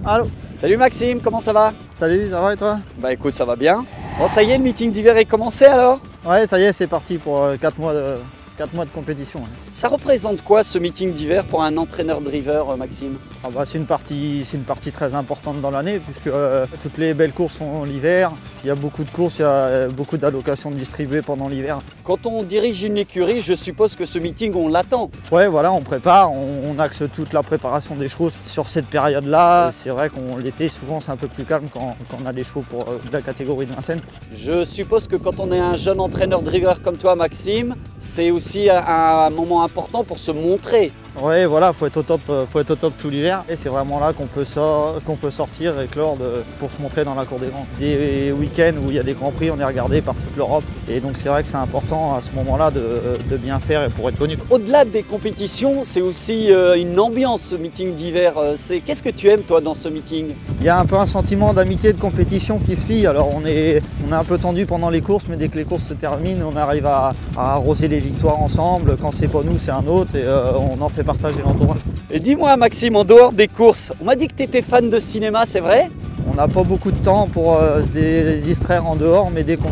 Allô. Salut Maxime, comment ça va? Salut, ça va et toi? Bah écoute, ça va bien. Bon, ça y est, le meeting d'hiver est commencé alors? Ouais, ça y est, c'est parti pour 4 mois de compétition. Ouais. Ça représente quoi ce meeting d'hiver pour un entraîneur driver, Maxime? C'est une partie très importante dans l'année puisque toutes les belles courses sont l'hiver. Il y a beaucoup de courses, il y a beaucoup d'allocations distribuées pendant l'hiver. Quand on dirige une écurie, je suppose que ce meeting, on l'attend. Ouais, voilà, on prépare, on axe toute la préparation des choses sur cette période-là. C'est vrai qu'on l'été, souvent c'est un peu plus calme quand on a des chevaux pour la catégorie de Vincennes. Je suppose que quand on est un jeune entraîneur driver comme toi, Maxime, c'est aussi un moment important pour se montrer. Ouais, voilà, faut être au top tout l'hiver. Et c'est vraiment là qu'on peut sortir et clore pour se montrer dans la cour des grands. Des week-ends où il y a des grands prix, on est regardé par toute l'Europe. Et donc c'est vrai que c'est important à ce moment-là de bien faire et pour être connu. Au-delà des compétitions, c'est aussi une ambiance, ce meeting d'hiver. Qu'est-ce que tu aimes toi dans ce meeting? Il y a un peu un sentiment d'amitié et de compétition qui se lie. Alors on est un peu tendu pendant les courses, mais dès que les courses se terminent, on arrive à arroser les victoires ensemble. Quand c'est pas nous, c'est un autre et on en fait partager l'entourage. Et dis-moi Maxime, en dehors des courses, on m'a dit que tu étais fan de cinéma, c'est vrai? On n'a pas beaucoup de temps pour se distraire en dehors, mais dès que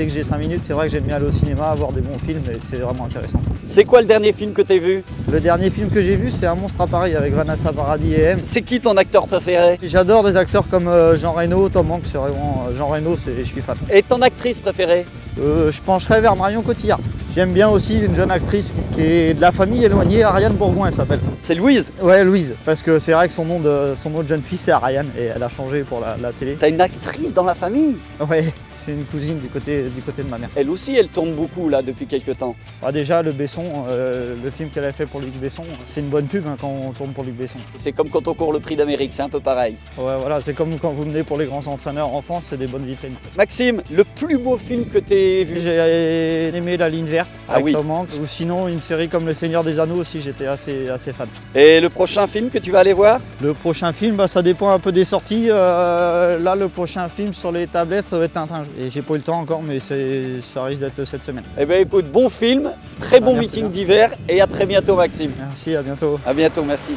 j'ai 5 minutes, c'est vrai que j'aime bien aller au cinéma, voir des bons films et c'est vraiment intéressant. C'est quoi le dernier film que tu as vu? Le dernier film que j'ai vu, c'est Un monstre à Paris avec Vanessa Paradis et M. C'est qui ton acteur préféré? J'adore des acteurs comme Jean Reno, Tom Hanks, c'est vraiment Jean Reno, je suis fan. Et ton actrice préférée? Je pencherais vers Marion Cotillard. J'aime bien aussi une jeune actrice qui est de la famille éloignée, Ariane Bourgoin elle s'appelle. C'est Louise? Ouais, Louise, parce que c'est vrai que son nom de jeune fille c'est Ariane et elle a changé pour la télé. T'as une actrice dans la famille? Ouais, c'est une cousine du côté de ma mère. Elle aussi, elle tourne beaucoup là depuis quelques temps. Déjà, le Besson, le film qu'elle a fait pour Luc Besson, c'est une bonne pub quand on tourne pour Luc Besson. C'est comme quand on court le prix d'Amérique, c'est un peu pareil. Ouais, voilà, c'est comme quand vous venez pour les grands entraîneurs en France, c'est des bonnes vitrines. Maxime, le plus beau film que t'aies vu? J'ai aimé La Ligne Verte avec oui. Tom Hanks, ou sinon une série comme Le Seigneur des Anneaux aussi, j'étais assez fan. Et le prochain film que tu vas aller voir? Le prochain film, ça dépend un peu des sorties. Là, le prochain film sur les tablettes, ça va être Tintin. Et j'ai pas eu le temps encore, mais ça risque d'être cette semaine. Eh bien écoute, bon film, très bon meeting d'hiver et à très bientôt Maxime. Merci, à bientôt. À bientôt, merci.